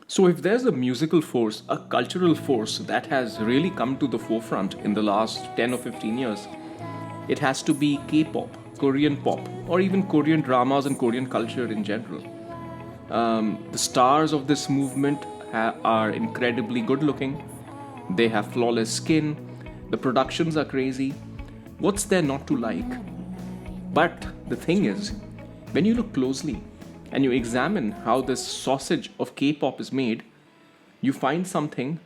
So, if there's a musical force, a cultural force that has really come to the forefront in the last 10 or 15 years, it has to be K pop, Korean pop, or even Korean dramas and Korean culture in general. The stars of this movement are incredibly good looking, they have flawless skin, the productions are crazy. What's there not to like? But the thing is, when you look closely and you examine how this sausage of K pop is made, you find something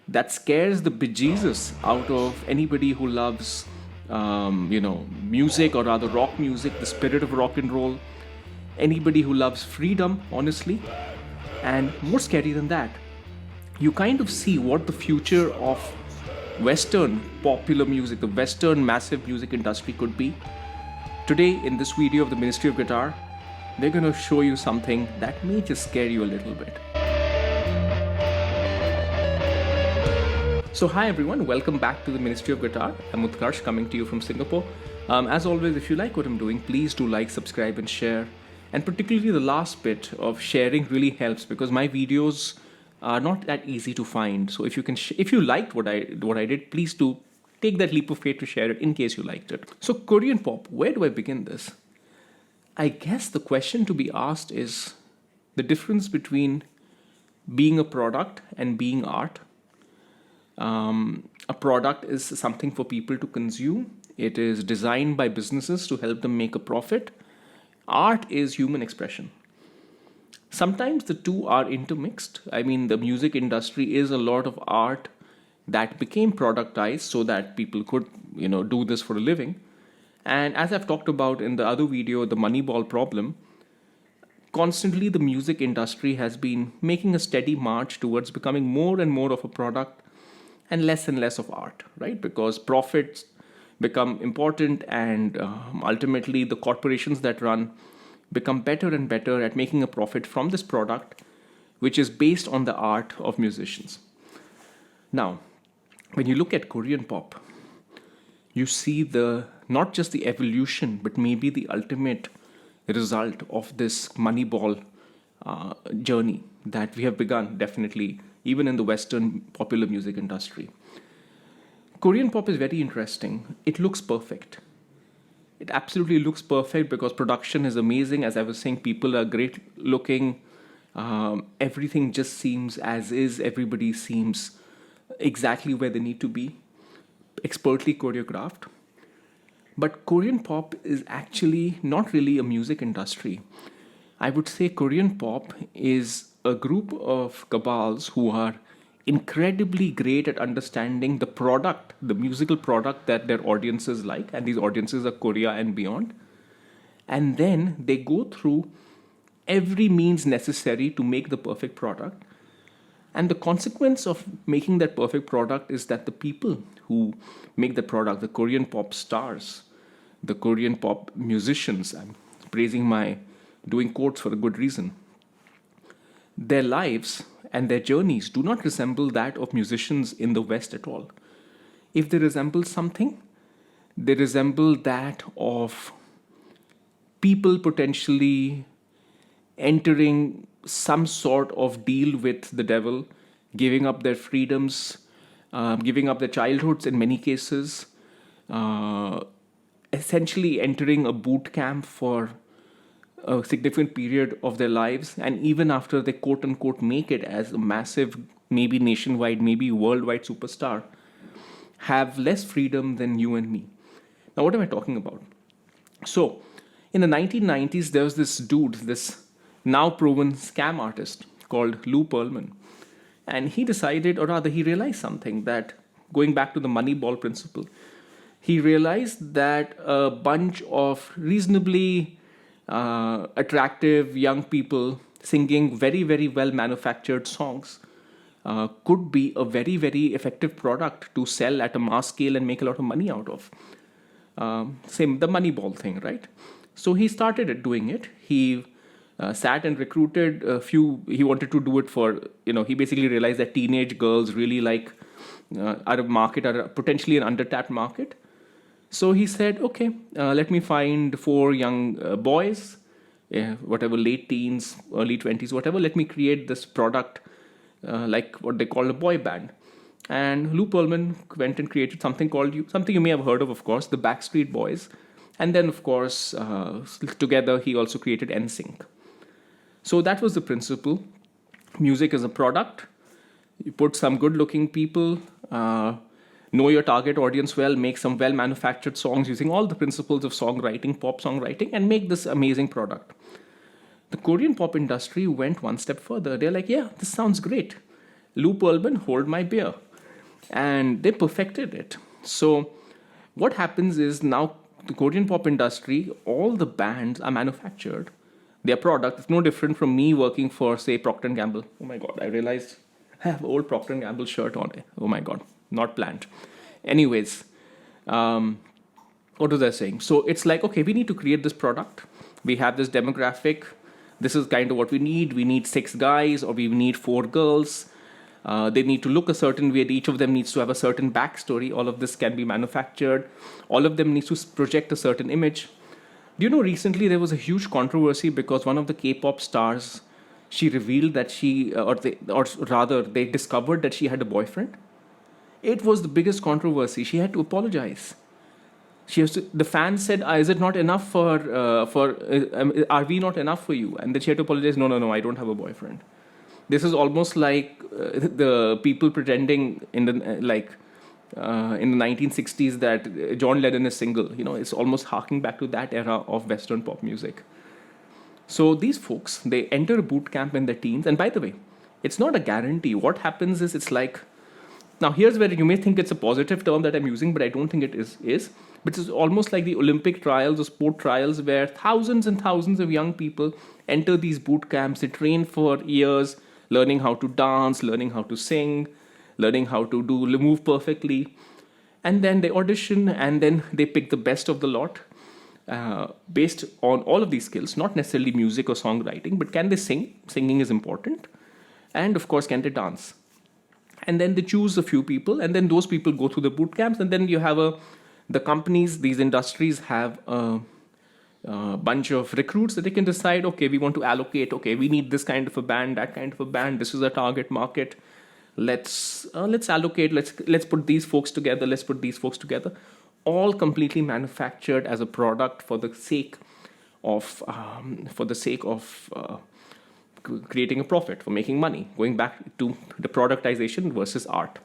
that scares the bejesus out of anybody who loves, music, or rather rock music, the spirit of rock and roll, anybody who loves freedom, honestly. And more scary than that, you kind of see what the future of Western popular music, the Western massive music industry could be. Today, in this video of the Ministry of Guitar, we're going to show you something that may just scare you a little bit. So, hi everyone, welcome back to the Ministry of Guitar. I'm Utkarsh coming to you from Singapore. As always, if you like what I'm doing, please do like, subscribe, and share. And particularly the last bit of sharing really helps because my videos are not that easy to find. So if you can, if you liked what I did, please do take that leap of faith to share it in case you liked it. So Korean pop, where do I begin this? I guess the question to be asked is the difference between being a product and being art. A product is something for people to consume. It is designed by businesses to help them make a profit. Art is human expression. Sometimes the two are intermixed. I mean, the music industry is a lot of art that became productized so that people could, do this for a living. And as I've talked about in the other video, the Moneyball problem, constantly the music industry has been making a steady march towards becoming more and more of a product and less of art, right? Because profits become important and ultimately the corporations that run become better and better at making a profit from this product, which is based on the art of musicians. Now, when you look at Korean pop, you see not just the evolution, but maybe the ultimate result of this Moneyball journey that we have begun, definitely, even in the Western popular music industry. Korean pop is very interesting. It looks perfect. It absolutely looks perfect because production is amazing. As I was saying, people are great looking. Everything just seems as is. Everybody seems exactly where they need to be, expertly choreographed. But Korean pop is actually not really a music industry. I would say Korean pop is a group of cabals who are incredibly great at understanding the product, the musical product that their audiences like, and these audiences are Korea and beyond. And then they go through every means necessary to make the perfect product. And the consequence of making that perfect product is that the people who make the product, the Korean pop stars, the Korean pop musicians, I'm doing quotes for a good reason, their lives and their journeys do not resemble that of musicians in the West at all. If they resemble something, they resemble that of people potentially entering some sort of deal with the devil, giving up their freedoms, giving up their childhoods in many cases, essentially entering a boot camp for a significant period of their lives, and even after they quote unquote make it as a massive, maybe nationwide, maybe worldwide superstar, have less freedom than you and me. Now, what am I talking about? So, in the 1990s, there was this dude, this now proven scam artist called Lou Pearlman. And he decided, or rather, he realized something that, going back to the Moneyball principle, he realized that a bunch of reasonably attractive young people singing very, very well manufactured songs could be a very, very effective product to sell at a mass scale and make a lot of money out of. Same, the Moneyball thing, right? So he started doing it. He sat and recruited a few. He wanted to do it for, he basically realized that teenage girls really like are potentially an undertapped market. So he said, okay, let me find 4 young boys, whatever, late teens, early 20s, whatever. Let me create this product like what they call a boy band. And Lou Pearlman went and created something you may have heard of course, the Backstreet Boys. And then, of course, together he also created NSYNC. So that was the principle. Music is a product. You put some good-looking people, know your target audience well, make some well-manufactured songs using all the principles of songwriting, pop songwriting, and make this amazing product. The Korean pop industry went one step further. They're like, yeah, this sounds great. Lou Pearlman, hold my beer. And they perfected it. So what happens is now the Korean pop industry, all the bands are manufactured. Their product is no different from me working for, say, Procter & Gamble. Oh my God, I realized I have an old Procter & Gamble shirt on. Oh my God, not planned. Anyways, what was I saying? So it's like, okay, we need to create this product. We have this demographic. This is kind of what we need. We need 6 guys or we need 4 girls. They need to look a certain way. Each of them needs to have a certain backstory. All of this can be manufactured. All of them needs to project a certain image. Do you know recently there was a huge controversy because one of the K-pop stars, she revealed that they discovered that she had a boyfriend. It was the biggest controversy. She had to apologize. The fans said, "Is it not enough are we not enough for you?" And then she had to apologize. No, I don't have a boyfriend. This is almost like the people pretending in the 1960s that John Lennon is single. It's almost harking back to that era of Western pop music. So these folks, they enter a boot camp in their teens. And by the way, it's not a guarantee. What happens is it's like, now here's where you may think it's a positive term that I'm using, but I don't think it is. But it's almost like the Olympic trials or sport trials where thousands and thousands of young people enter these boot camps. They train for years, learning how to dance, learning how to sing, learning how to move perfectly. And then they audition and then they pick the best of the lot based on all of these skills, not necessarily music or songwriting, but can they sing? Singing is important. And of course, can they dance? And then they choose a few people and then those people go through the boot camps and then you have the companies, these industries have a bunch of recruits that they can decide, okay, we want to allocate, okay, we need this kind of a band, that kind of a band, this is a target market. Let's allocate, let's put these folks together, let's put these folks together. All completely manufactured as a product for the sake of creating a profit, for making money, going back to the productization versus art.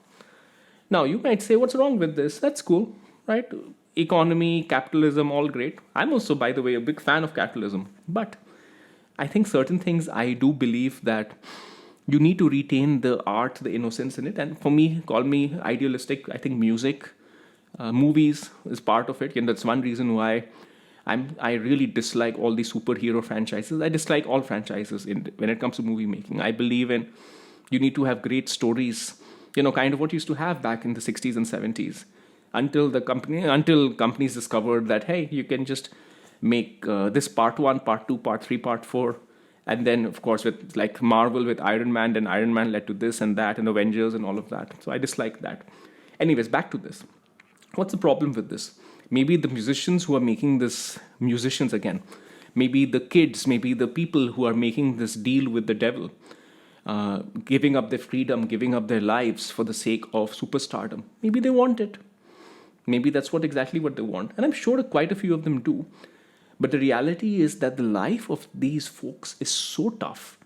Now, you might say, what's wrong with this? That's cool, right? Economy, capitalism, all great. I'm also, by the way, a big fan of capitalism. But I think certain things I do believe that you need to retain the art, the innocence in it. And for me, call me idealistic, I think music, movies is part of it. And that's one reason why I really dislike all these superhero franchises. I dislike all franchises when it comes to movie making. I believe in you need to have great stories, kind of what you used to have back in the 60s and 70s. Until companies discovered that, hey, you can just make this part 1, part 2, part 3, part 4. And then, of course, with like Marvel with Iron Man, then Iron Man led to this and that and Avengers and all of that. So I dislike that. Anyways, back to this. What's the problem with this? Maybe the musicians who are making this, musicians again, maybe the kids, maybe the people who are making this deal with the devil, giving up their freedom, giving up their lives for the sake of superstardom. Maybe they want it. Maybe that's exactly what they want. And I'm sure quite a few of them do. But the reality is that the life of these folks is so tough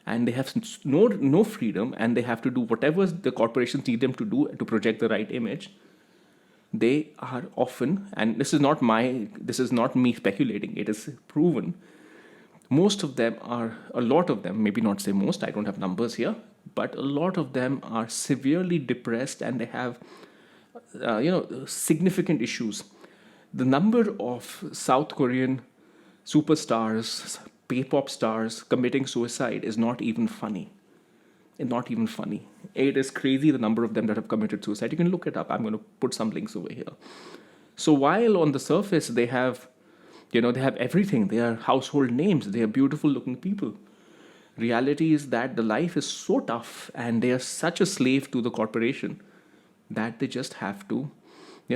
and they have no freedom and they have to do whatever the corporations need them to do to project the right image. They are often, and this is not me speculating, it is proven, a lot of them, maybe not say most, I don't have numbers here, but a lot of them are severely depressed and they have significant issues. The number of South Korean superstars, K-pop stars committing suicide is not even funny. Not even funny. It is crazy the number of them that have committed suicide. You can look it up. I'm going to put some links over here. So while on the surface they have everything, they are household names, they are beautiful looking people. Reality is that the life is so tough and they are such a slave to the corporation that they just have to,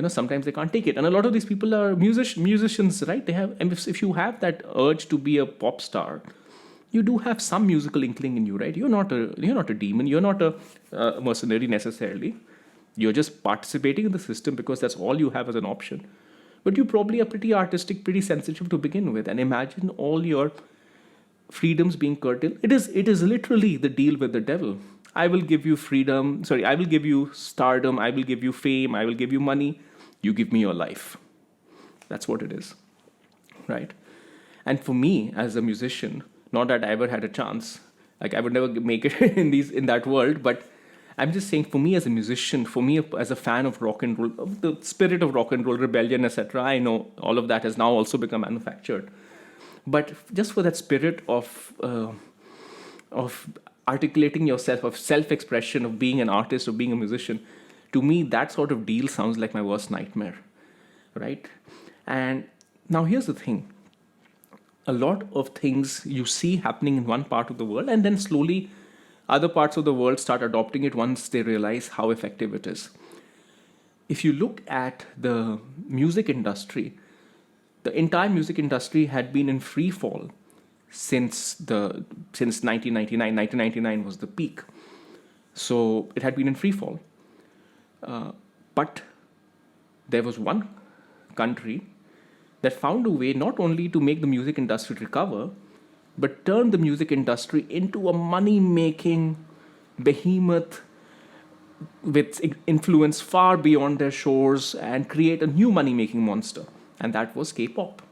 sometimes they can't take it. And a lot of these people are musicians, right? They have, and if you have that urge to be a pop star, you do have some musical inkling in you, right? You're not a demon. You're not a mercenary necessarily. You're just participating in the system because that's all you have as an option. But you probably are pretty artistic, pretty sensitive to begin with. And imagine all your freedoms being curtailed. It is literally the deal with the devil. I will give you freedom. Sorry, I will give you stardom. I will give you fame. I will give you money. You give me your life. That's what it is, right? And for me as a musician, not that I ever had a chance, like I would never make it in that world, but I'm just saying, for me as a musician, for me as a fan of rock and roll, of the spirit of rock and roll, rebellion, etc. I know all of that has now also become manufactured, but just for that spirit of articulating yourself, of self-expression, of being an artist, of being a musician, to me that sort of deal sounds like my worst nightmare, right? And now here's the thing. A lot of things you see happening in one part of the world, and then slowly other parts of the world start adopting it once they realize how effective it is. If you look at the music industry, the entire music industry had been in free fall since 1999. 1999 was the peak. So it had been in free fall. But there was one country that found a way not only to make the music industry recover, but turn the music industry into a money-making behemoth with influence far beyond their shores and create a new money-making monster. And that was K-pop.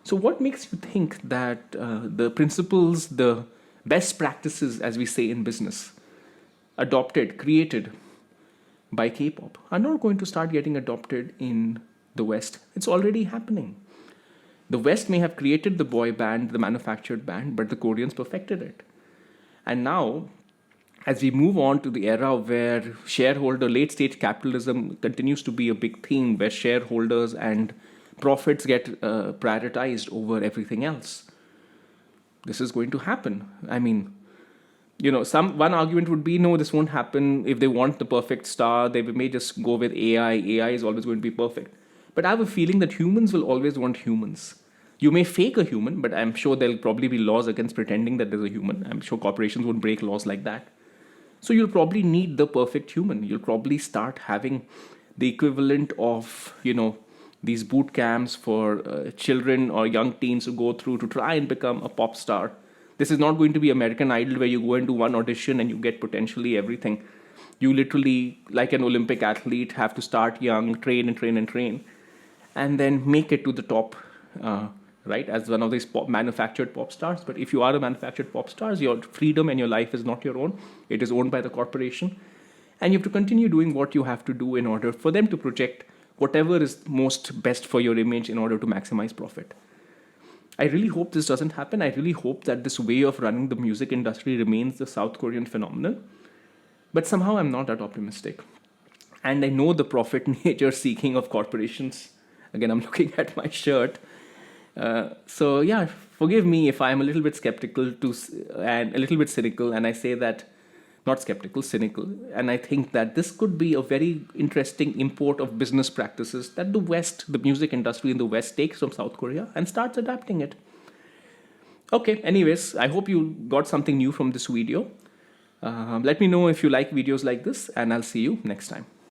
So what makes you think that the principles, the best practices, as we say in business, adopted, created by K-pop, are not going to start getting adopted in the West? It's already happening. The West may have created the boy band, the manufactured band, but the Koreans perfected it. And now, as we move on to the era where late stage capitalism continues to be a big theme, where shareholders and profits get prioritized over everything else, this is going to happen. I mean, one argument would be, no, this won't happen. If they want the perfect star, they may just go with AI. AI is always going to be perfect. But I have a feeling that humans will always want humans. You may fake a human, but I'm sure there'll probably be laws against pretending that there's a human. I'm sure corporations won't break laws like that. So you'll probably need the perfect human. You'll probably start having the equivalent of, these boot camps for children or young teens to go through to try and become a pop star. This is not going to be American Idol where you go into one audition and you get potentially everything. You literally, like an Olympic athlete, have to start young, train and train and train, and then make it to the top, right, as one of these manufactured pop stars. But if you are a manufactured pop star, your freedom and your life is not your own. It is owned by the corporation. And you have to continue doing what you have to do in order for them to project whatever is most best for your image in order to maximize profit. I really hope this doesn't happen. I really hope that this way of running the music industry remains the South Korean phenomenon. But somehow I'm not that optimistic. And I know the profit nature seeking of corporations. Again, I'm looking at my shirt. So yeah, forgive me if I'm a little bit skeptical and a little bit cynical, and I say that, not skeptical, cynical, and I think that this could be a very interesting import of business practices that the music industry in the West takes from South Korea and starts adapting it. Okay, anyways, I hope you got something new from this video. Let me know if you like videos like this, and I'll see you next time.